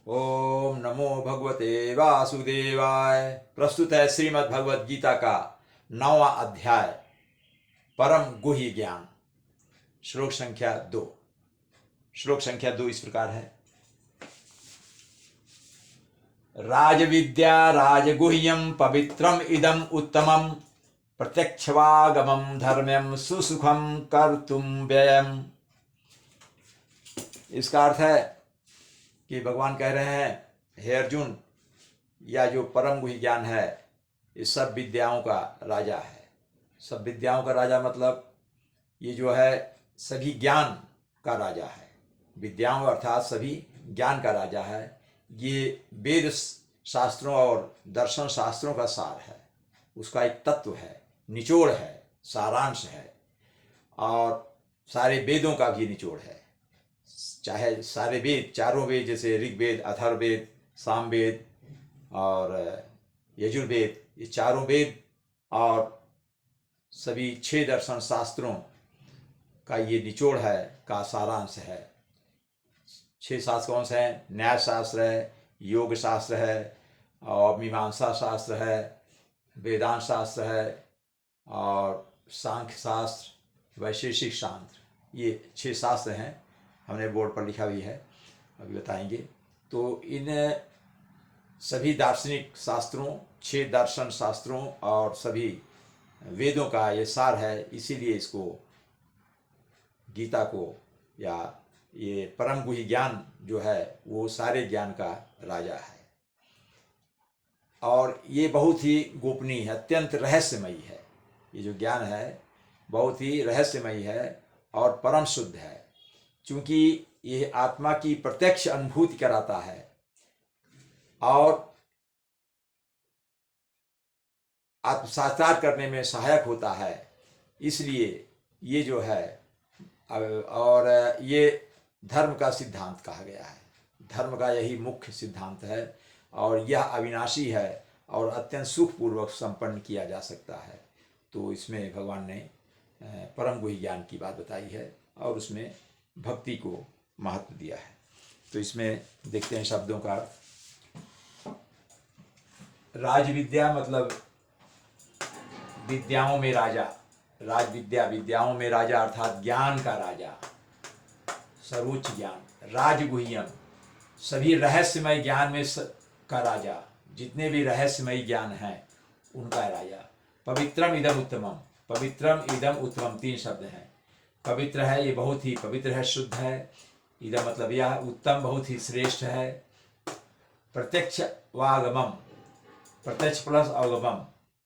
ओम नमो भगवते वासुदेवाय। प्रस्तुत है श्रीमद् भगवद गीता का 9वां अध्याय परम गुह्य ज्ञान। श्लोक संख्या 2। श्लोक संख्या 2 इस प्रकार है। राजविद्या राजगुह्यम पवित्रम इदम उत्तमम प्रत्यक्षवागमम धर्म्यम सुसुखम कर्तुम व्ययम। इसका अर्थ है कि भगवान कह रहे हैं, हे अर्जुन, या जो परम गुह्य ज्ञान है ये सब विद्याओं का राजा है। सब विद्याओं का राजा मतलब ये जो है सभी ज्ञान का राजा है। विद्याओं अर्थात सभी ज्ञान का राजा है। ये वेद शास्त्रों और दर्शन शास्त्रों का सार है, उसका एक तत्व है, निचोड़ है, सारांश है, और सारे वेदों का भी निचोड़ है। चाहे सारे वेद, चारों वेद, जैसे ऋग्वेद, अथर्ववेद, सामवेद और यजुर्वेद, ये चारों वेद और सभी 6 दर्शन शास्त्रों का ये निचोड़ है, का सारांश है। 6 शास्त्र कौन से हैं? न्याय शास्त्र है, योग शास्त्र है, और मीमांसा शास्त्र है, वेदांत शास्त्र है, और सांख्य शास्त्र, वैशेषिक शास्त्र। ये 6 शास्त्र हैं। हमने बोर्ड पर लिखा भी है, अभी बताएंगे। तो इन सभी दार्शनिक शास्त्रों, 6 दर्शन शास्त्रों और सभी वेदों का ये सार है। इसीलिए इसको, गीता को, या ये परम गुह्य ज्ञान जो है वो सारे ज्ञान का राजा है। और ये बहुत ही गोपनीय है, अत्यंत रहस्यमयी है। ये जो ज्ञान है बहुत ही रहस्यमयी है और परम शुद्ध है, क्योंकि ये आत्मा की प्रत्यक्ष अनुभूति कराता है और आत्म साक्षात्कार करने में सहायक होता है। इसलिए ये जो है, और ये धर्म का सिद्धांत कहा गया है। धर्म का यही मुख्य सिद्धांत है और यह अविनाशी है और अत्यंत सुखपूर्वक संपन्न किया जा सकता है। तो इसमें भगवान ने परम गुह्य ज्ञान की बात बताई है और उसमें भक्ति को महत्व दिया है। तो इसमें देखते हैं शब्दों का। राजविद्या मतलब विद्याओं में राजा। राजविद्या, विद्याओं में राजा अर्थात ज्ञान का राजा, सर्वोच्च ज्ञान। राजगुह्यम, सभी रहस्यमय ज्ञान में का राजा, जितने भी रहस्यमय ज्ञान हैं उनका राजा। पवित्रम इदम उत्तमम, पवित्रम इदम उत्तमम, 3 शब्द हैं। पवित्र है, ये बहुत ही पवित्र है, शुद्ध है। इदम मतलब यह, उत्तम बहुत ही श्रेष्ठ है। प्रत्यक्ष वागमम, प्रत्यक्ष प्लस अवगमम,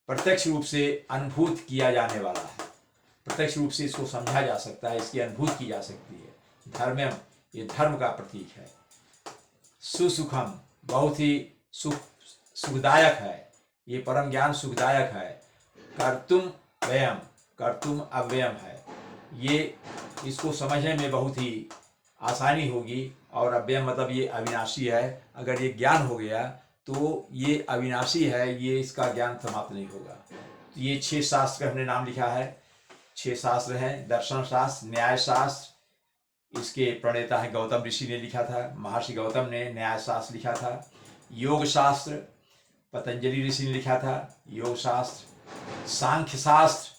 प्रत्यक्ष रूप से अनुभूत किया जाने वाला है। प्रत्यक्ष रूप से इसको समझा जा सकता है, इसकी अनुभूति की जा सकती है। धर्म्यम, ये धर्म का प्रतीक है। सुसुखम, बहुत ही सुखदायक है, ये परम ज्ञान सुखदायक है। कर्तुम व्ययम, कर्तुम अव्ययम है, ये इसको समझने में बहुत ही आसानी होगी। और अव्ययम मतलब ये अविनाशी है। अगर ये ज्ञान हो गया तो ये अविनाशी है, ये इसका ज्ञान समाप्त नहीं होगा। तो ये 6 शास्त्र का हमने नाम लिखा है। 6 शास्त्र हैं। दर्शन शास्त्र, न्याय शास्त्र, इसके प्रणेता है गौतम ऋषि ने लिखा था। महर्षि गौतम ने न्याय शास्त्र लिखा था। योग शास्त्र पतंजलि ऋषि ने लिखा था, योग शास्त्र। सांख्य शास्त्र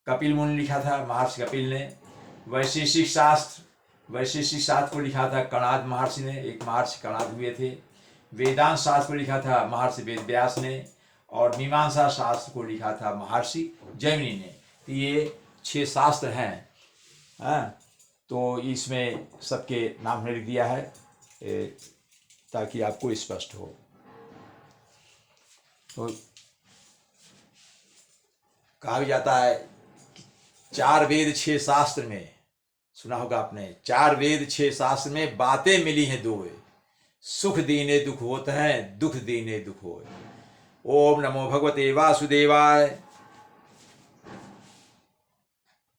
कपिल मुनि ने लिखा था, महर्षि कपिल ने। वैशेषिक शास्त्र, वैशेषिक शास्त्र को लिखा था कणाद महर्षि ने, एक महर्षि कणाद हुए थे। वेदांत शास्त्र को लिखा था महर्षि वेदव्यास ने, और मीमांसा शास्त्र को लिखा था महर्षि जैमिनी ने। तो ये 6 शास्त्र हैं। तो इसमें सबके नाम हमने लिख दिया है ताकि आपको स्पष्ट हो। तो कहा भी जाता है 4 वेद 6 शास्त्र में, सुना होगा आपने, 4 वेद 6 शास्त्र में बातें मिली हैं 2। सुख दीने दुख होते हैं, दुख दीने दुख होए। ओम नमो भगवते वासुदेवाय।